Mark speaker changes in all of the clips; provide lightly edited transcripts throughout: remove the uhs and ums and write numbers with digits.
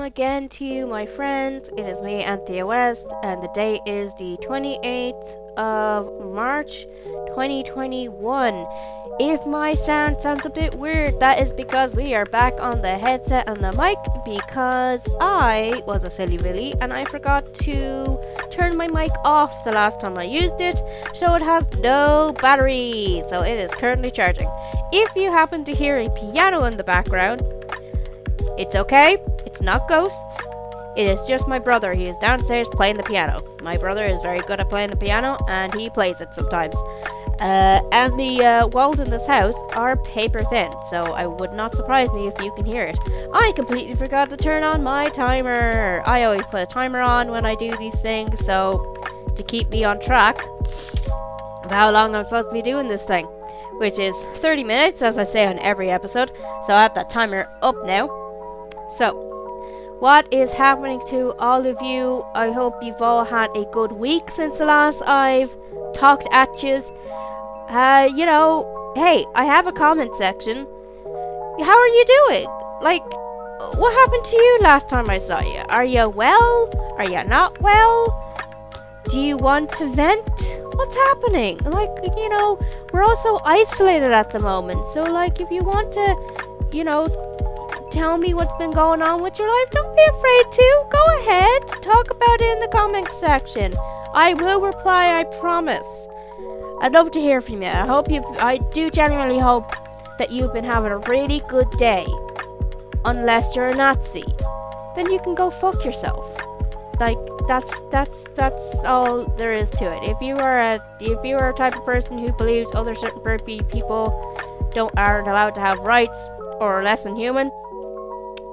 Speaker 1: again to you, my friends. It is me, Anthea West, and the date is the 28th of March, 2021. If my sounds a bit weird, that is because we are back on the headset and the mic because I was a silly Willy and I forgot to turn my mic off the last time I used it, so it has no battery, so it is currently charging. If you happen to hear a piano in the background, it's okay, it's not ghosts, it is just my brother. He is downstairs playing the piano. My brother is very good at playing the piano and he plays it sometimes. And the walls in this house are paper thin, so I would not surprise me if you can hear it. I completely forgot to turn on my timer. I always put a timer on when I do these things, so to keep me on track of how long I'm supposed to be doing this thing, which is 30 minutes, as I say on every episode. So I have that timer up now. So, what is happening to all of you? I hope you've all had a good week since the last I've talked at yous. Hey, I have a comment section. How are you doing? Like, what happened to you last time I saw you? Are you well? Are you not well? Do you want to vent? What's happening? Like, we're all so isolated at the moment. So, like, if you want to, tell me what's been going on with your life, don't be afraid to. Go ahead. Talk about it in the comment section. I will reply, I promise. I'd love to hear from you. I do genuinely hope that you've been having a really good day. Unless you're a Nazi. Then you can go fuck yourself. Like, that's all there is to it. If you are a type of person who believes other certain people aren't allowed to have rights or are less than human,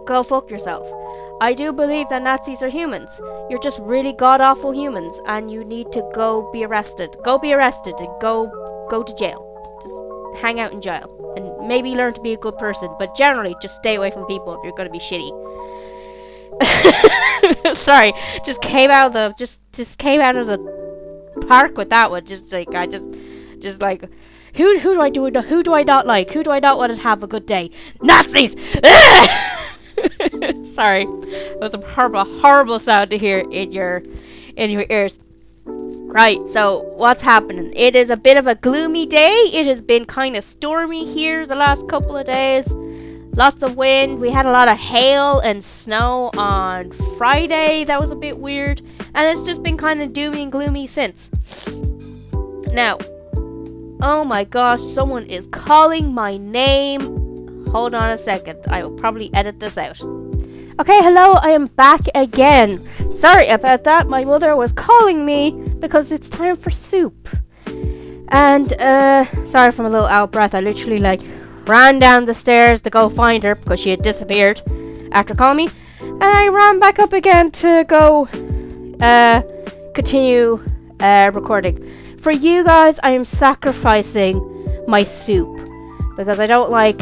Speaker 1: go fuck yourself. I do believe that Nazis are humans. You're just really god-awful humans, and you need to go be arrested. Go be arrested and go to jail. Just hang out in jail. And maybe learn to be a good person, but generally just stay away from people if you're gonna be shitty. Sorry, just came out of the park with that one. Just like who do I not like? Who do I not want to have a good day? Nazis! Sorry, it was a horrible sound to hear in your ears. Right, so what's happening? It is a bit of a gloomy day. It has been kind of stormy here the last couple of days. Lots of wind. We had a lot of hail and snow on Friday. That was a bit weird. And it's just been kind of doomy and gloomy since. Now, oh my gosh, someone is calling my name. Hold on a second. I will probably edit this out. Okay, hello, I am back again. Sorry about that. My mother was calling me because it's time for soup. And, sorry for my little out breath. I literally, ran down the stairs to go find her because she had disappeared after calling me. And I ran back up again to go, continue, recording. For you guys, I am sacrificing my soup because I don't like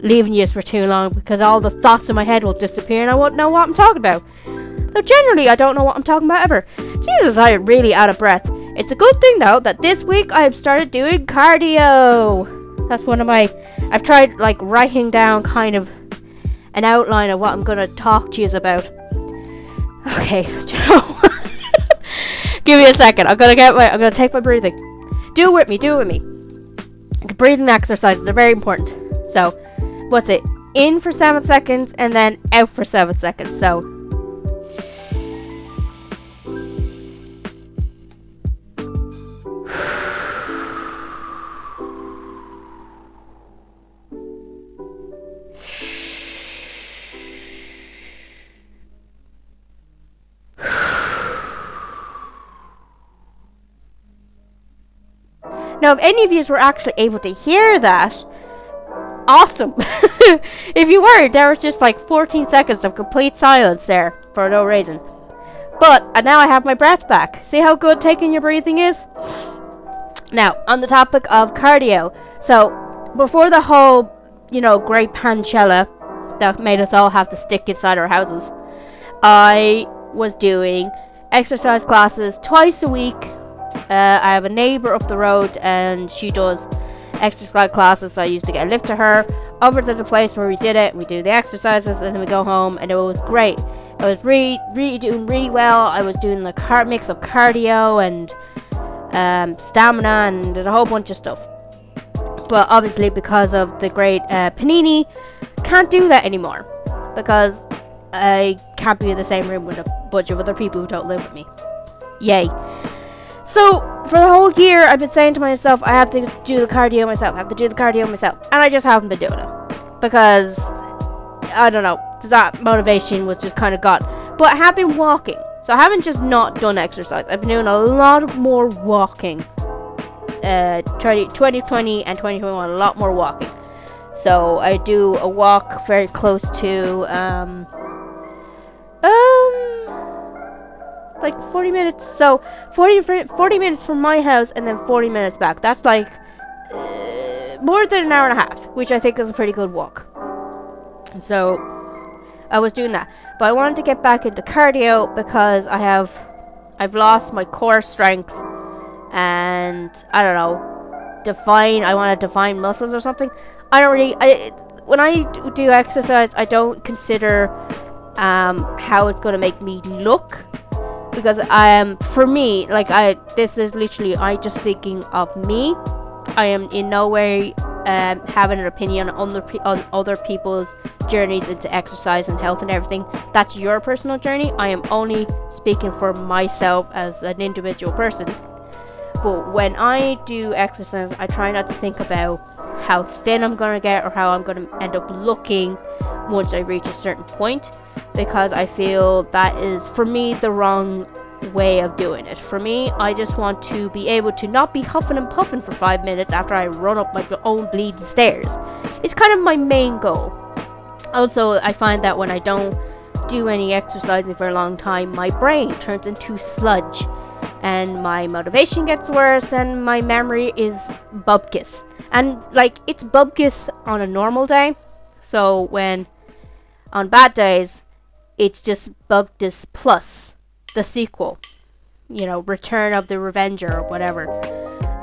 Speaker 1: leaving you for too long because all the thoughts in my head will disappear and I won't know what I'm talking about. Though generally I don't know what I'm talking about ever. Jesus, I am really out of breath. It's a good thing though that this week I have started doing cardio. That's one of my... I've tried writing down kind of an outline of what I'm going to talk to you about. Okay, give me a second. I'm going to take my breathing. Do it with me. Breathing exercises are very important. So, what's it? In for 7 seconds and then out for 7 seconds. So, now, if any of you were actually able to hear that, awesome. If you were, there was just 14 seconds of complete silence there for no reason. But now I have my breath back. See how good taking your breathing is? Now, on the topic of cardio. So, before the whole, great panchella that made us all have to stick inside our houses, I was doing exercise classes twice a week. I have a neighbour up the road and she does exercise classes, so I used to get a lift to her over to the place where we did it. We do the exercises and then we go home, and it was great. I was really doing really well. I was doing the mix of cardio and stamina and a whole bunch of stuff. But obviously, because of the great panini, can't do that anymore because I can't be in the same room with a bunch of other people who don't live with me. Yay. So for the whole year, I've been saying to myself, I have to do the cardio myself. And I just haven't been doing it because I don't know, that motivation was just kind of gone. But I have been walking, so I haven't just not done exercise. I've been doing a lot more walking. 2020 and 2021, a lot more walking. So I do a walk very close to like 40 minutes. So 40 minutes from my house and then 40 minutes back. That's like more than an hour and a half, which I think is a pretty good walk. So I was doing that, but I wanted to get back into cardio because I've lost my core strength, and I don't know, I want to define muscles or something. When I do exercise, I don't consider how it's going to make me look, because for me, this is literally I just thinking of me. I am in no way having an opinion on other people's journeys into exercise and health and everything. That's your personal journey. I am only speaking for myself as an individual person. But when I do exercise, I try not to think about how thin I'm going to get or how I'm going to end up looking once I reach a certain point, because I feel that is, for me, the wrong way of doing it. For me, I just want to be able to not be huffing and puffing for 5 minutes after I run up my own bleeding stairs. It's kind of my main goal. Also, I find that when I don't do any exercising for a long time, my brain turns into sludge and my motivation gets worse and my memory is bubkus. And it's bubkus on a normal day, so when on bad days it's just bubkus plus the sequel, Return of the Revenger or whatever.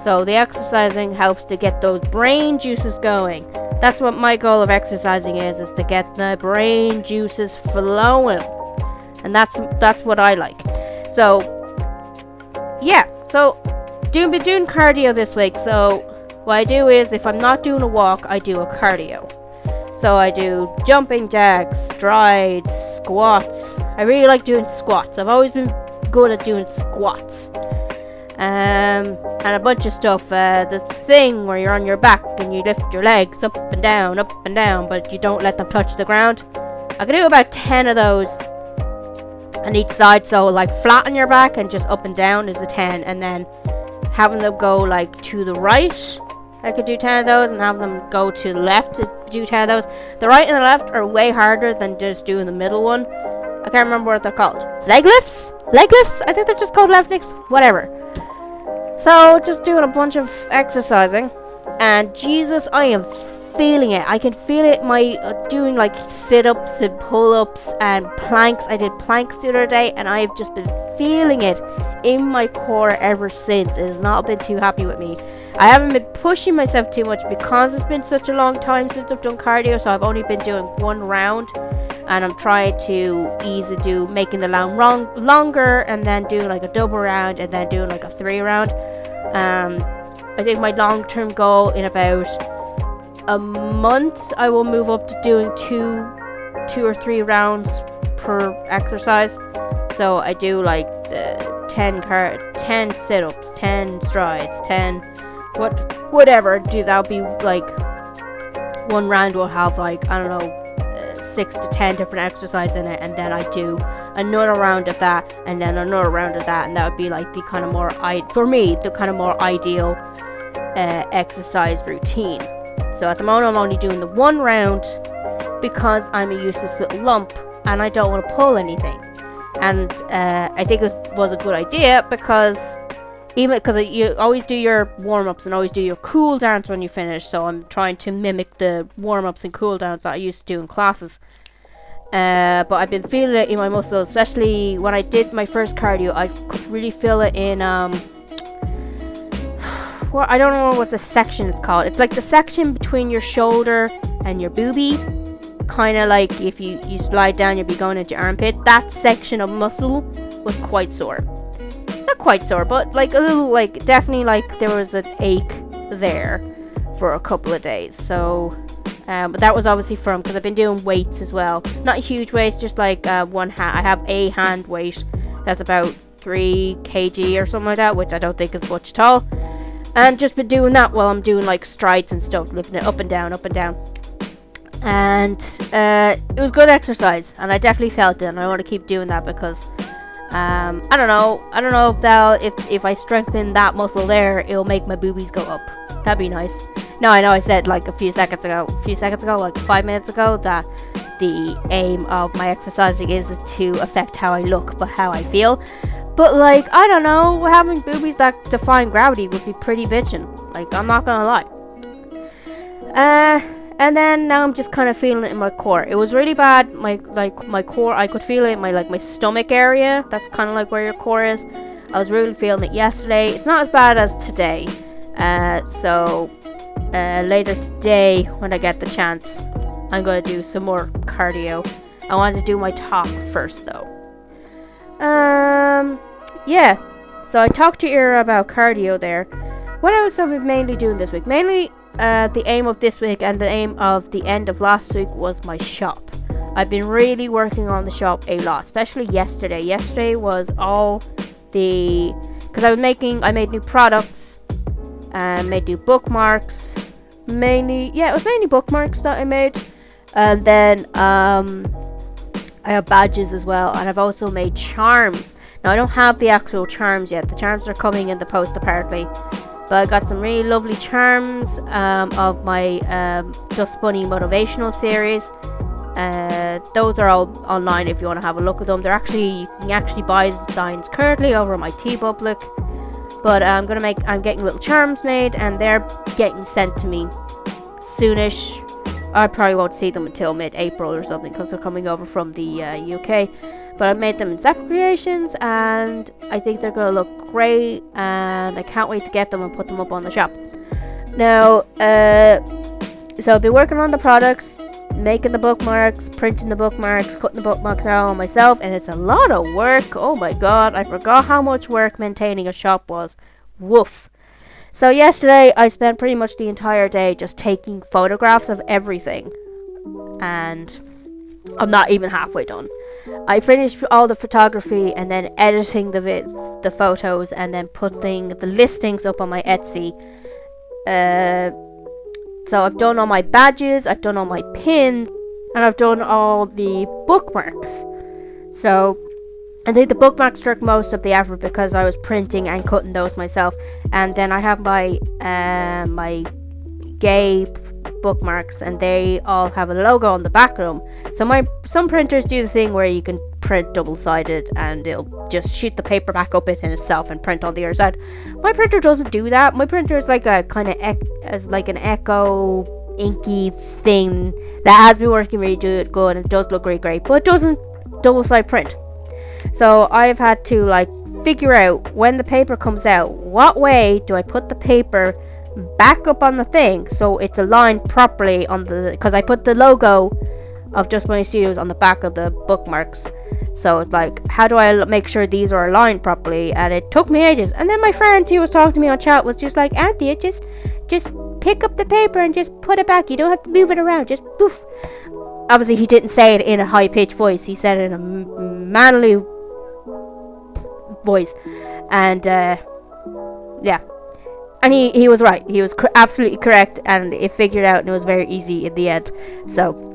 Speaker 1: So the exercising helps to get those brain juices going. That's what my goal of exercising is to get the brain juices flowing. And that's what I like. So yeah, so been doing cardio this week. So what I do is, if I'm not doing a walk, I do a cardio. So I do jumping jacks, strides, squats. I really like doing squats. I've always been good at doing squats. And a bunch of stuff. The thing where you're on your back and you lift your legs up and down, but you don't let them touch the ground. I can do about 10 of those on each side. So flat on your back and just up and down is a 10. And then having them go to the right, I could do 10 of those, and have them go to the left to do 10 of those. The right and the left are way harder than just doing the middle one. I can't remember what they're called. Leg lifts? I think they're just called leg lifts. Whatever. So just doing a bunch of exercising, and Jesus, I am feeling it. I can feel it. Doing sit-ups and pull-ups and planks. I did planks the other day, and I've just been feeling it in my core ever since. It has not been too happy with me. I haven't been pushing myself too much because it's been such a long time since I've done cardio, so I've only been doing one round, and I'm trying to making the round longer, and then doing a double round, and then doing a 3 round. I think my long-term goal in about a month, I will move up to doing two or 3 rounds per exercise. So I do 10 sit-ups, 10 strides, 10 whatever. That'll be one round will have 6 to 10 different exercises in it, and then I do another round of that, and then another round of that, and that would be the kind of more ideal exercise routine. So at the moment, I'm only doing the 1 round because I'm a useless little lump and I don't want to pull anything. And I think it was a good idea because you always do your warm-ups and always do your cool downs when you finish. So I'm trying to mimic the warm-ups and cool downs that I used to do in classes. But I've been feeling it in my muscles, especially when I did my first cardio. I could really feel it in well, I don't know what the section is called. It's the section between your shoulder and your boobie. kind of like if you slide down, you'll be going into your armpit. That section of muscle was quite sore. Not quite sore, but like a little, like definitely like there was an ache there for a couple of days. So but that was obviously from, because I've been doing weights as well. Not huge weights, just like one hand. I have a hand weight that's about 3 kg or something like that, which I don't think is much at all. And just been doing that while I'm doing like strides and stuff, lifting it up and down, up and down. And it was good exercise, and I definitely felt it, and I want to keep doing that because I don't know if I strengthen that muscle there, it'll make my boobies go up. That'd be nice. No, I know I said like a few seconds ago, like 5 minutes ago, that the aim of my exercising is to affect how I look, but how I feel. But like, I don't know, having boobies that define gravity would be pretty bitchin'. Like, I'm not gonna lie. And then now I'm just kind of feeling it in my core. It was really bad. My core, I could feel it in my stomach area. That's kind of like where your core is. I was really feeling it yesterday. It's not as bad as today. So later today, when I get the chance, I'm gonna do some more cardio. I want to do my talk first though. Yeah. So I talked to Ira about cardio there. What else have we mainly doing this week? Mainly, the aim of this week and the aim of the end of last week was my shop. I've been really working on the shop a lot, especially yesterday. Yesterday was all the, because I made new products, made new bookmarks, it was mainly bookmarks that I made, and then I have badges as well, and I've also made charms. Now I don't have the actual charms yet. The charms are coming in the post apparently. But I got some really lovely charms of my Dust Bunny motivational series. Those are all online if you want to have a look at them. You can actually buy the designs currently over my TeePublic. But I'm getting little charms made, and they're getting sent to me soonish. I probably won't see them until mid-April or something, because they're coming over from the UK. But I've made them in separate creations, and I think they're going to look great, and I can't wait to get them and put them up on the shop. Now, so I've been working on the products, making the bookmarks, printing the bookmarks, cutting the bookmarks out on myself, and it's a lot of work. Oh my god, I forgot how much work maintaining a shop was. Woof. So yesterday, I spent pretty much the entire day just taking photographs of everything, and I'm not even halfway done. I finished all the photography and then editing the photos, and then putting the listings up on my Etsy. So I've done all my badges, I've done all my pins, and I've done all the bookmarks. So I think the bookmarks took most of the effort because I was printing and cutting those myself. And then I have my my gay bookmarks, and they all have a logo on the back of them. So some printers do the thing where you can print double-sided, and it'll just shoot the paper back up in itself and print on the other side. My printer doesn't do that. My printer is like a kind of like an echo inky thing that has been working really good, and it does look really great, but it doesn't double-side print. So I've had to like figure out, when the paper comes out, what way do I put the paper back up on the thing so it's aligned properly on the, because I put the logo of dustbunny-studios on the back of the bookmarks. So it's like, how do I make sure these are aligned properly? And it took me ages. And then my friend who was talking to me on chat was just like, Anthea, just pick up the paper and just put it back. You don't have to move it around. Just poof. Obviously, he didn't say it in a high-pitched voice. He said it in a manly voice. And yeah. And he was right. He was absolutely correct, and it figured out, and it was very easy in the end. So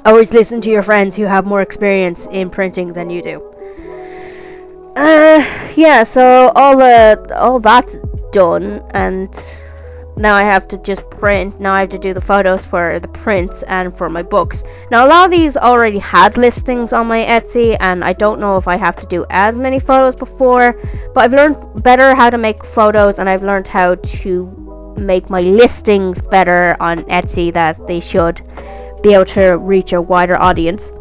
Speaker 1: always listen to your friends who have more experience in printing than you do. Yeah, so all that's done, and now I have to just print. Now I have to do the photos for the prints and for my books. Now a lot of these already had listings on my Etsy, and I don't know if I have to do as many photos before, but I've learned better how to make photos, and I've learned how to make my listings better on Etsy, that they should be able to reach a wider audience.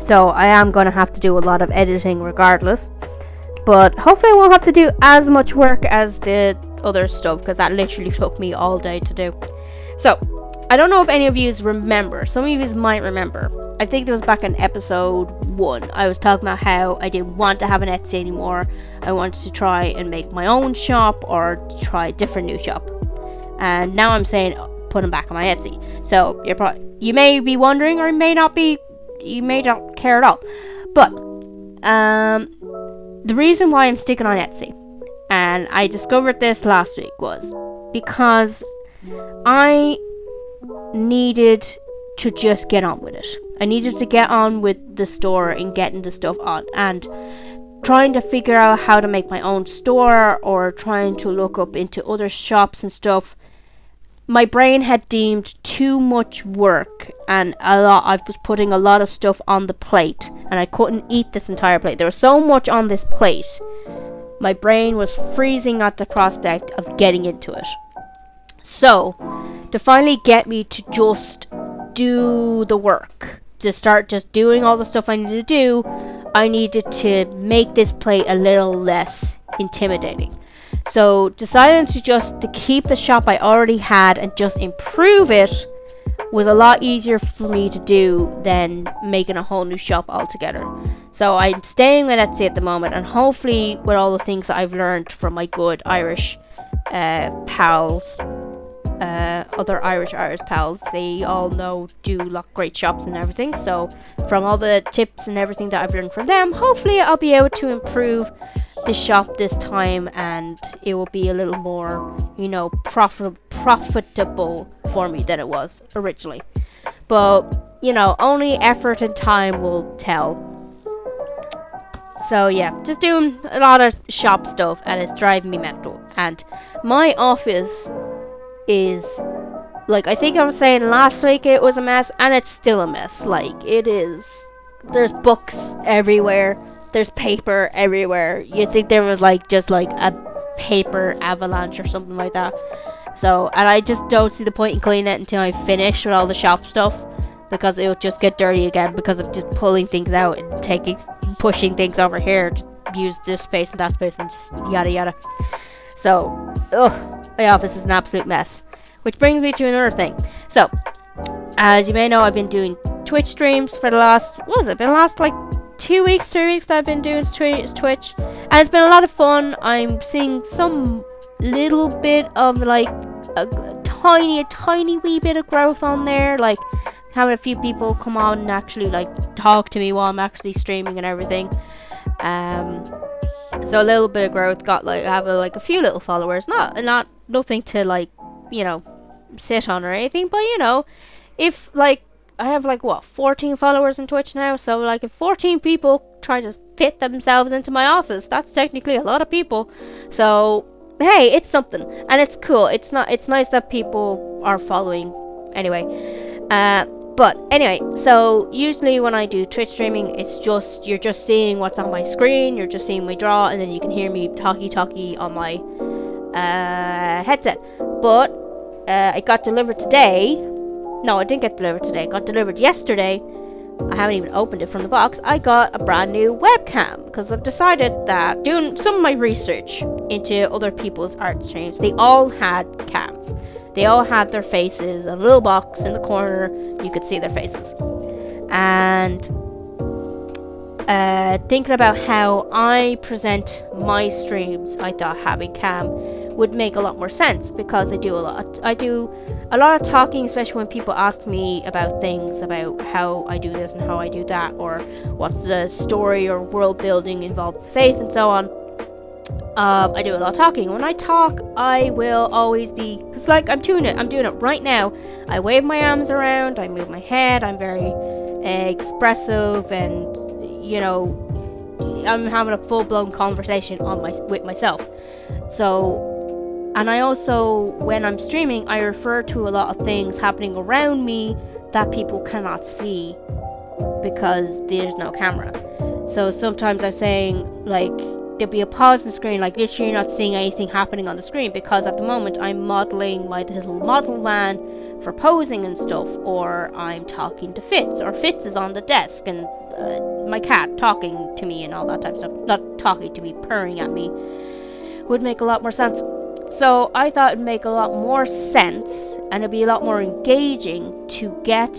Speaker 1: So I am going to have to do a lot of editing regardless, but hopefully I won't have to do as much work as the other stuff, because that literally took me all day to do. So I don't know if any of you remember. Some of you might remember. I think it was back in episode 1. I was talking about how I didn't want to have an Etsy anymore. I wanted to try and make my own shop or try a different new shop. And now I'm saying put them back on my Etsy. So you may be wondering, or you may not care at all. But the reason why I'm sticking on Etsy, and I discovered this last week, was because I needed to just get on with it. I needed to get on with the store and getting the stuff on, and trying to figure out how to make my own store, or trying to look up into other shops and stuff. My brain had deemed too much work, and I was putting a lot of stuff on the plate, and I couldn't eat this entire plate. There was so much on this plate. My brain was freezing at the prospect of getting into it. So, to finally get me to just do the work, to start just doing all the stuff I needed to do, I needed to make this plate a little less intimidating. So, deciding to keep the shop I already had and just improve it was a lot easier for me to do than making a whole new shop altogether. So, I'm staying with Etsy at the moment, and hopefully with all the things that I've learned from my good Irish pals, other Irish pals, they all do great shops and everything. So from all the tips and everything that I've learned from them, hopefully I'll be able to improve the shop this time, and it will be a little more, profitable for me than it was originally. But only effort and time will tell. So yeah, just doing a lot of shop stuff, and it's driving me mental. And my office is, I think I was saying last week, it was a mess, and it's still a mess. It is. There's books everywhere. There's paper everywhere. You'd think there was just a paper avalanche or something like that. So, and I just don't see the point in cleaning it until I finish with all the shop stuff, because it'll just get dirty again because of just pulling things out and pushing things over here to use this space and that space and just yada yada. So, my office is an absolute mess. Which brings me to another thing. So, as you may know, I've been doing Twitch streams for the last 2 weeks, 3 weeks that I've been doing Twitch. And it's been a lot of fun. I'm seeing some little bit of a tiny wee bit of growth on there. Having a few people come on and actually talk to me while I'm actually streaming and everything. So a little bit of growth. I have a few little followers. Nothing to sit on or anything. But if I have 14 followers on Twitch now. So if 14 people try to fit themselves into my office, that's technically a lot of people. So hey, it's something, and it's cool. It's nice that people are following. But anyway, so usually when I do Twitch streaming, you're just seeing what's on my screen, you're just seeing my draw, and then you can hear me talkie on my headset. But it got delivered today. No, it didn't get delivered today. It got delivered yesterday. I haven't even opened it from the box. I got a brand new webcam because I've decided that, doing some of my research into other people's art streams, they all had cams. They all had their faces, a little box in the corner, you could see their faces. And thinking about how I present my streams, I thought having cam would make a lot more sense, because I do a lot of talking, especially when people ask me about things, about how I do this and how I do that, or what's the story or world building involved with faith and so on. I do a lot of talking. When I talk, I will always be, because I'm doing it right now. I wave my arms around, I move my head, I'm very expressive, and I'm having a full-blown conversation with myself. So, and I also, when I'm streaming, I refer to a lot of things happening around me that people cannot see because there's no camera. So sometimes I'm saying, there'll be a pause in the screen, literally you're not seeing anything happening on the screen, because at the moment I'm modeling my little model van for posing and stuff, or I'm talking to Fitz, or Fitz is on the desk, and my cat talking to me and all that type of stuff. Not talking to me, purring at me would make a lot more sense. So I thought it'd make a lot more sense and it'll be a lot more engaging to get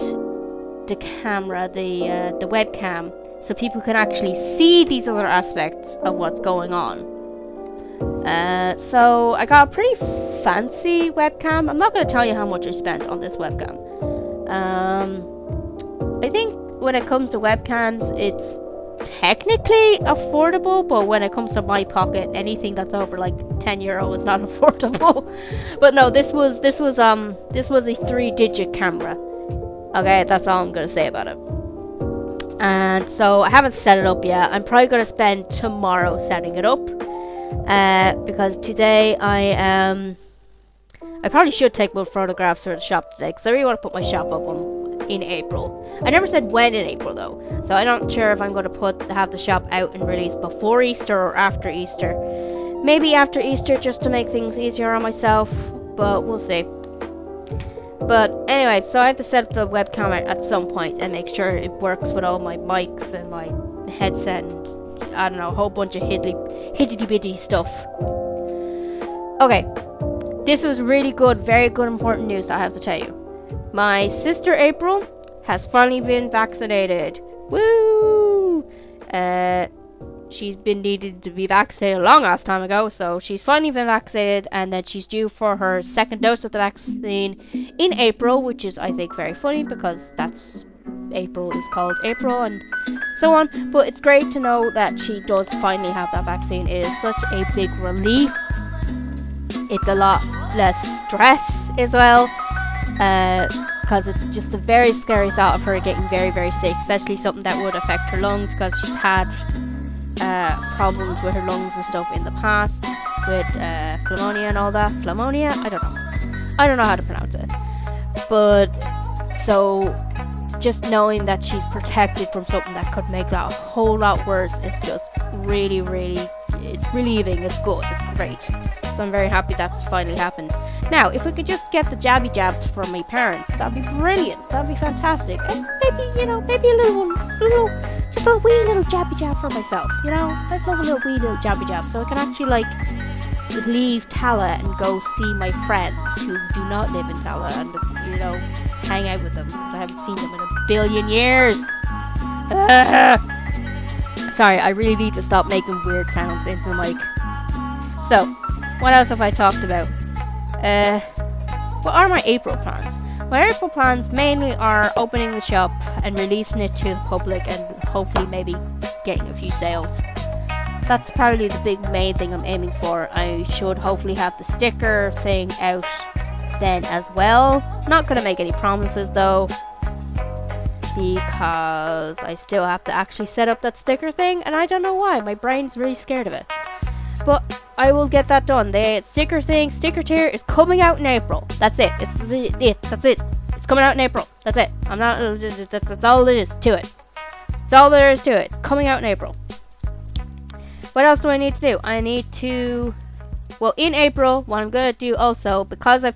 Speaker 1: the camera, the webcam, so people can actually see these other aspects of what's going on. So I got a pretty fancy webcam. I'm not going to tell you how much I spent on this webcam. I think when it comes to webcams, it's technically affordable, but when it comes to my pocket, anything that's over like €10 is not affordable. But no, this was a 3-digit camera. Okay, that's all I'm gonna say about it. And so I haven't set it up yet. I'm probably gonna spend tomorrow setting it up, because today I probably should take more photographs for the shop today, because I really want to put my shop up in April. I never said when in April though, so I'm not sure if I'm going to have the shop out and released before Easter or after Easter. Maybe after Easter, just to make things easier on myself, but we'll see. But anyway, so I have to set up the webcam at some point and make sure it works with all my mics and my headset and I don't know, a whole bunch of hiddly-bitty stuff. Okay, this was really good, very good, important news that I have to tell you. My sister April has finally been vaccinated. Woo! She's been needed to be vaccinated a long ass time ago, so she's finally been vaccinated, and then she's due for her second dose of the vaccine in April, which is, I think, very funny because that's April is called April and so on. But it's great to know that she does finally have that vaccine. It is such a big relief. It's a lot less stress as well, because it's just a very scary thought of her getting very, very sick, especially something that would affect her lungs, because she's had problems with her lungs and stuff in the past with pneumonia and all that. Pneumonia? I don't know how to pronounce it. But so just knowing that she's protected from something that could make that a whole lot worse is just really, really, it's relieving. It's good. It's great. So I'm very happy that's finally happened. Now, if we could just get the jabby jabs from my parents, that'd be brilliant. That'd be fantastic. And maybe, maybe a little one, just a wee little jabby jab for myself. I'd love a little wee little jabby jab, so I can actually leave Tala and go see my friends who do not live in Tala and hang out with them, because I haven't seen them in a billion years. Sorry, I really need to stop making weird sounds into the mic. So, what else have I talked about? What are my April plans? My April plans mainly are opening the shop and releasing it to the public and hopefully maybe getting a few sales. That's probably the big main thing I'm aiming for. I should hopefully have the sticker thing out then as well. Not going to make any promises though, because I still have to actually set up that sticker thing, and I don't know why. My brain's really scared of it. But I will get that done. The sticker tier is coming out in April. That's it. That's it. It's coming out in April. That's it. That's all it is to it. That's all there is to it. It's coming out in April. What else do I need to do? In April, what I'm going to do also, because I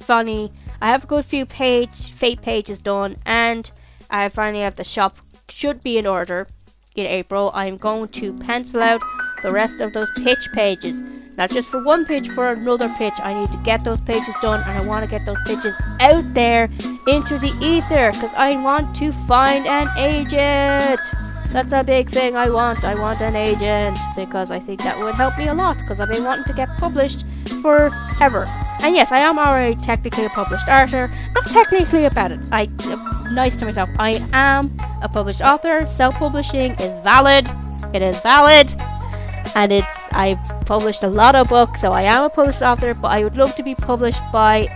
Speaker 1: have a good few fake pages done, and I finally have the shop should be in order in April, I'm going to pencil out the rest of those pitch pages. Not just for one pitch, for another pitch. I need to get those pages done, and I want to get those pitches out there into the ether, because I want to find an agent. That's a big thing I want. I want an agent, because I think that would help me a lot, because I've been wanting to get published forever. And yes, I am already technically a published author. Not technically about it. I'm nice to myself. I am a published author. Self-publishing is valid. It is valid. And I've published a lot of books, so I am a published author, but I would love to be published by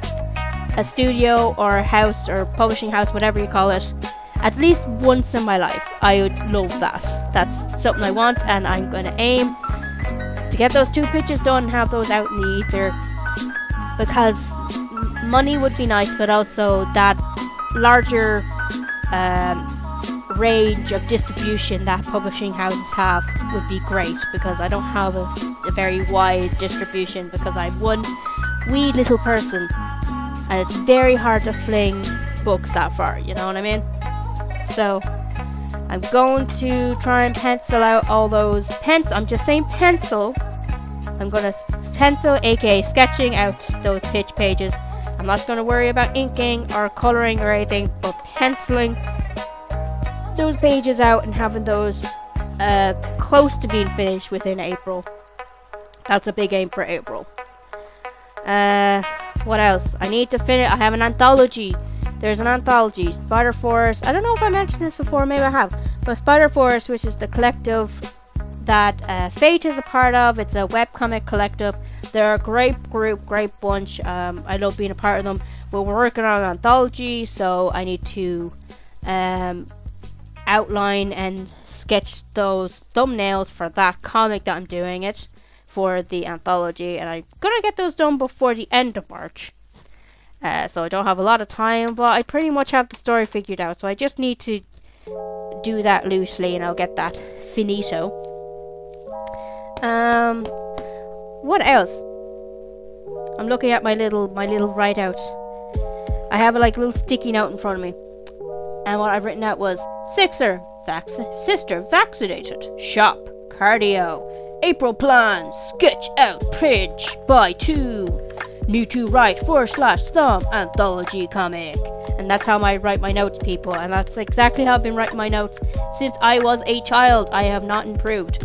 Speaker 1: a studio or a house or publishing house, whatever you call it, at least once in my life. I would love that. That's something I want, and I'm going to aim to get those 2 pitches done and have those out in the ether, because money would be nice, but also that larger range of distribution that publishing houses have would be great, because I don't have a very wide distribution, because I'm one wee little person and it's very hard to fling books that far, you know what I mean? So I'm going to try and pencil out all those I'm just saying pencil. I'm going to pencil, aka sketching out those pitch pages I'm not going to worry about inking or colouring or anything, but penciling those pages out and having those close to being finished within April. That's a big aim for April. What else? I need to finish. I have an anthology. There's an anthology, Spider Forest. I don't know if I mentioned this before, maybe I have. But Spider Forest, which is the collective that Fate is a part of. It's a webcomic collective. They're a great group, great bunch. I love being a part of them. But we're working on an anthology, so I need to outline and sketch those thumbnails for that comic that I'm doing it for the anthology, and I'm gonna get those done before the end of March. So I don't have a lot of time, but I pretty much have the story figured out, so I just need to do that loosely and I'll get that finito. What else? I'm looking at my little write out. I have a little sticky note in front of me, and what I've written out was sister vaccinated, shop, cardio, April plans, sketch out, page, buy 2, new to write, /thumb, anthology comic. And that's how I write my notes, people, and that's exactly how I've been writing my notes since I was a child. I have not improved.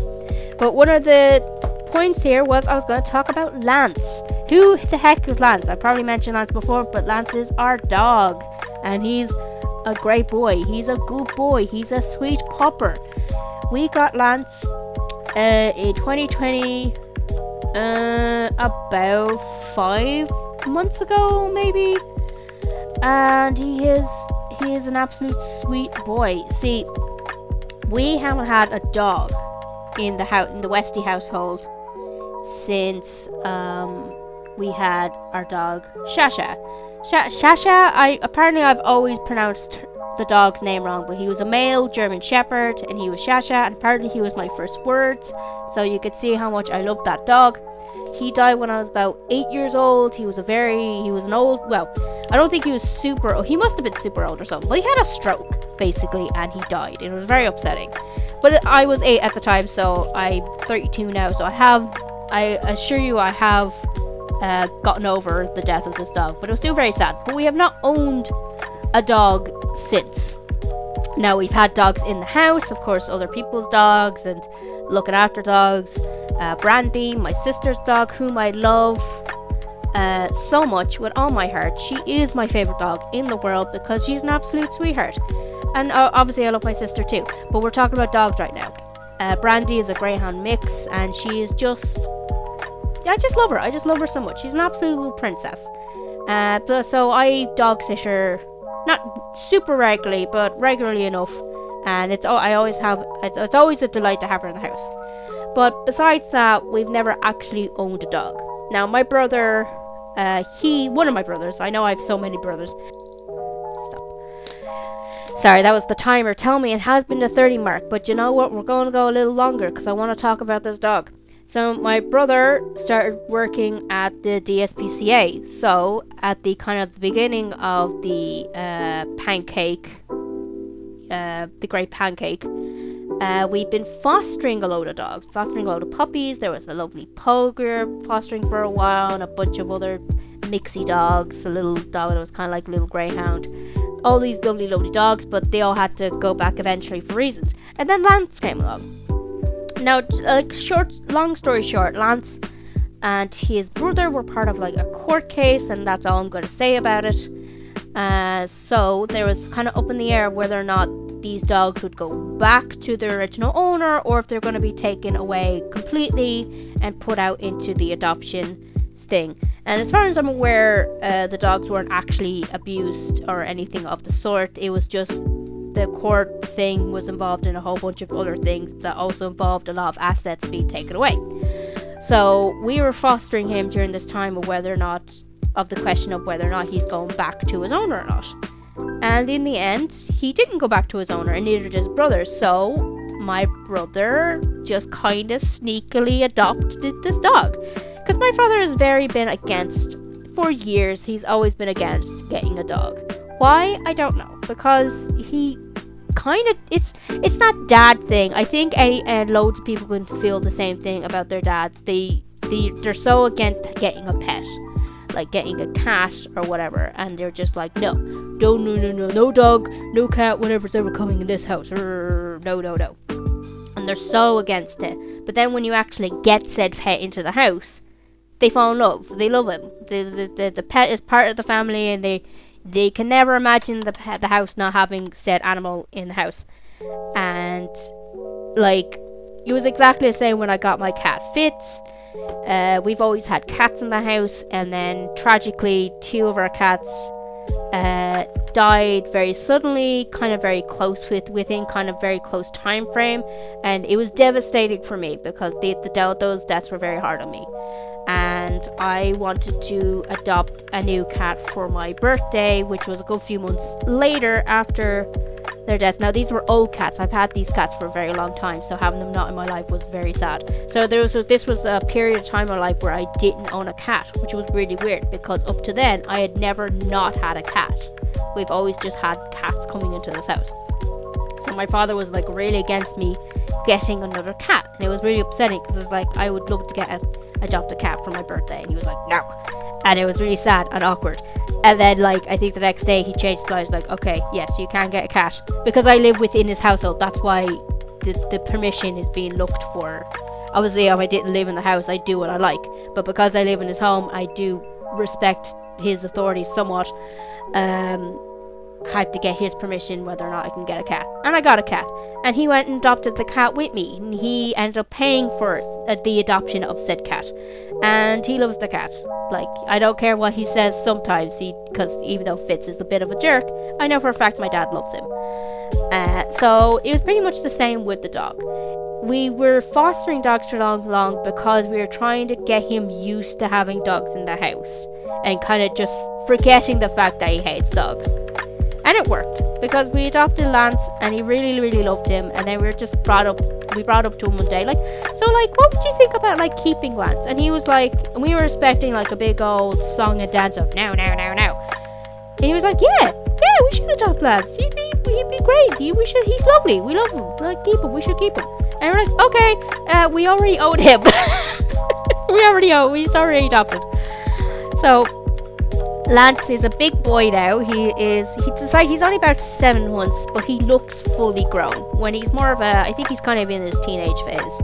Speaker 1: But one of the points here was I was going to talk about Lance. Who the heck is Lance? I probably mentioned Lance before, but Lance is our dog, and he's a great boy. He's a good boy. He's a sweet pupper. We got Lance in 2020, about 5 months ago, maybe. And he is an absolute sweet boy. See, we haven't had a dog in the Westy household since we had our dog Shasha. Shasha, I've always pronounced the dog's name wrong, but he was a male German Shepherd, and he was Shasha, and apparently he was my first words, so you could see how much I loved that dog. He died when I was about 8 years old. He was an old, well, I don't think he was super old. He must have been super old or something, but he had a stroke, basically, and he died, and it was very upsetting. But I was 8 at the time, so I'm 32 now, so I assure you I have gotten over the death of this dog, but it was still very sad. But we have not owned a dog since. Now, we've had dogs in the house, of course, other people's dogs, and looking after dogs. Brandy, my sister's dog, whom I love so much with all my heart. She is my favorite dog in the world because she's an absolute sweetheart. And obviously I love my sister too, but we're talking about dogs right now. Brandy is a greyhound mix, and she is just, I just love her. I just love her so much. She's an absolute little princess. So I dog sit her, not super regularly, but regularly enough. And it's always a delight to have her in the house. But besides that, we've never actually owned a dog. Now, my brother, one of my brothers, I know I have so many brothers. Stop. Sorry, that was the timer telling me it has been the 30 mark. But you know what? We're going to go a little longer because I want to talk about this dog. So my brother started working at the DSPCA. So at the kind of the beginning of the Great Pancake, we've been fostering a load of dogs, fostering a load of puppies. There was a lovely pug we were fostering for a while, and a bunch of other mixy dogs, a little dog that was kind of like a little greyhound. All these lovely dogs, but they all had to go back eventually for reasons. And then Lance came along. Now, long story short, Lance and his brother were part of a court case, and that's all I'm going to say about it. So there was kind of up in the air whether or not these dogs would go back to their original owner, or if they're going to be taken away completely and put out into the adoption thing. And as far as I'm aware, the dogs weren't actually abused or anything of the sort. It was just the court thing was involved in a whole bunch of other things that also involved a lot of assets being taken away. So we were fostering him during this time of the question of whether or not he's going back to his owner or not. And in the end, he didn't go back to his owner, and neither did his brother. So my brother just kind of sneakily adopted this dog. Because my father has been against, for years, he's always been against getting a dog. Why? I don't know. Because he kind of, it's that dad thing. I think loads of people can feel the same thing about their dads. They're so against getting a pet. like getting a cat or whatever, and they're just like, no dog, no cat, whatever's ever coming in this house. No. And they're so against it. But then when you actually get said pet into the house, they fall in love. They love him. The pet is part of the family, and they can never imagine the house not having said animal in the house. And like, it was exactly the same when I got my cat Fitz. We've always had cats in the house, and then tragically 2 of our cats died very suddenly, kind of very close within kind of very close time frame, and it was devastating for me because those deaths were very hard on me. And I wanted to adopt a new cat for my birthday, which was a good few months later after their death. Now, these were old cats. I've had these cats for a very long time, so having them not in my life was very sad. So this was a period of time in my life where I didn't own a cat, which was really weird because up to then I had never not had a cat. We've always just had cats coming into this house. So my father was like really against me getting another cat, and it was really upsetting because it was like, I would love to adopt a cat for my birthday, and he was like, no. And it was really sad and awkward. And then, like, I think the next day he changed his mind. Like, okay, yes, you can get a cat. Because I live within his household, that's why the permission is being looked for. Obviously, if I didn't live in the house, I'd do what I like. But because I live in his home, I do respect his authority somewhat. Had to get his permission whether or not I can get a cat. And I got a cat. And he went and adopted the cat with me. And he ended up paying for the adoption of said cat. And he loves the cat. Like, I don't care what he says sometimes, because even though Fitz is a bit of a jerk, I know for a fact my dad loves him. So it was pretty much the same with the dog. We were fostering dogs for long because we were trying to get him used to having dogs in the house and kind of just forgetting the fact that he hates dogs. And it worked, because we adopted Lance and he really, really loved him. And then we brought up to him one day, like, so, like, what would you think about, like, keeping Lance? And he was like, and we were expecting, like, a big old song and dance of no. And he was like, yeah, we should adopt Lance. He'd be great. He's lovely. We love him. Like, keep him. We should keep him. And we're like, okay, we already own him. He's already adopted. So Lance is a big boy now. He's only about 7 months, but he looks fully grown. When he's more of I think he's kind of in his teenage phase.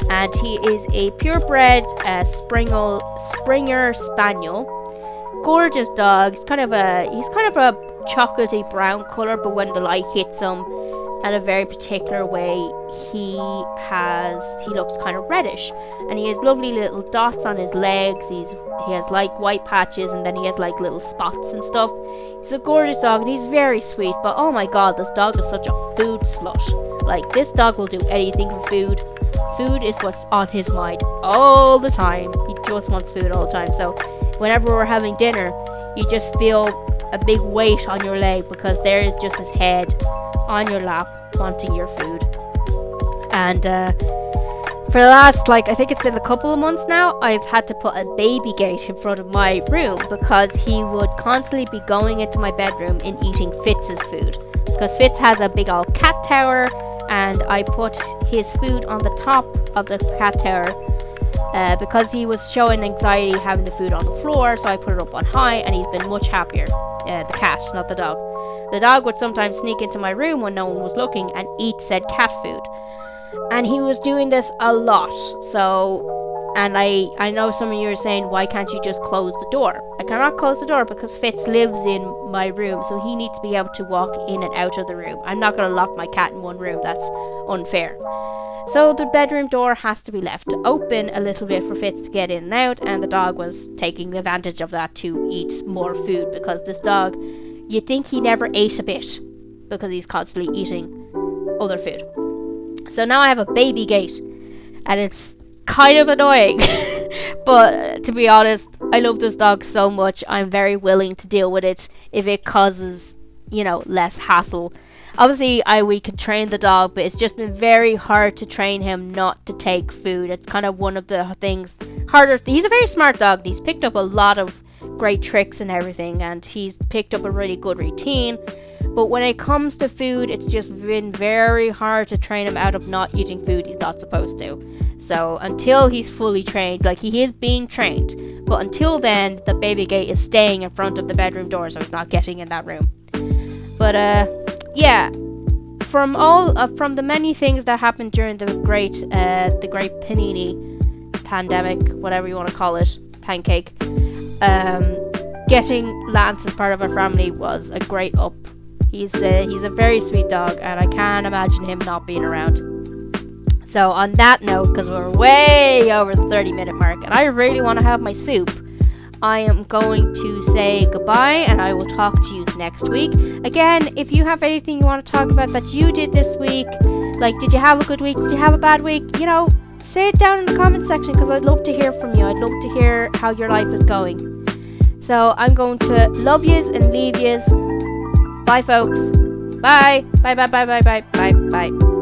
Speaker 1: And he is a purebred Springer Spaniel. Gorgeous dog. He's kind of a chocolatey brown color, but when the light hits him in a very particular way, he looks kind of reddish, and he has lovely little dots on his legs. He has like white patches, and then he has like little spots and stuff. He's a gorgeous dog, and he's very sweet, but oh my god, this dog is such a food slut. Like, this dog will do anything for food. Food is what's on his mind all the time. He just wants food all the time. So whenever we're having dinner, you just feel a big weight on your leg, because there is just his head on your lap wanting your food. And for the last, I think it's been a couple of months now, I've had to put a baby gate in front of my room, because he would constantly be going into my bedroom and eating Fitz's food, because Fitz has a big old cat tower, and I put his food on the top of the cat tower because he was showing anxiety having the food on the floor. So I put it up on high, and he's been much happier. The cat, not the dog. The dog would sometimes sneak into my room when no one was looking and eat said cat food. And he was doing this a lot. So, and I know some of you are saying, why can't you just close the door? I cannot close the door because Fitz lives in my room, so he needs to be able to walk in and out of the room. I'm not going to lock my cat in one room. That's unfair. So the bedroom door has to be left open a little bit for Fitz to get in and out, and the dog was taking advantage of that to eat more food, because this dog, you'd think he never ate a bit, because he's constantly eating other food. So now I have a baby gate, and it's kind of annoying. But to be honest, I love this dog so much, I'm very willing to deal with it if it causes, less hassle. Obviously, we can train the dog, but it's just been very hard to train him not to take food. It's kind of one of the things harder. He's a very smart dog. He's picked up a lot of great tricks and everything, and he's picked up a really good routine. But when it comes to food, it's just been very hard to train him out of not eating food he's not supposed to. So until he's fully trained, he is being trained, But until then, the baby gate is staying in front of the bedroom door, so he's not getting in that room. But yeah, from the many things that happened during the great panini pandemic, whatever you want to call it, pancake, getting Lance as part of our family was a great up. He's a very sweet dog, and I can't imagine him not being around. So on that note, because we're way over the 30-minute mark, and I really want to have my soup, I am going to say goodbye, and I will talk to you next week. Again, if you have anything you want to talk about that you did this week, like did you have a good week, did you have a bad week, say it down in the comment section, because I'd love to hear from you. I'd love to hear how your life is going. So I'm going to love yous and leave yous. Bye, folks. Bye. Bye, bye, bye, bye, bye, bye, bye.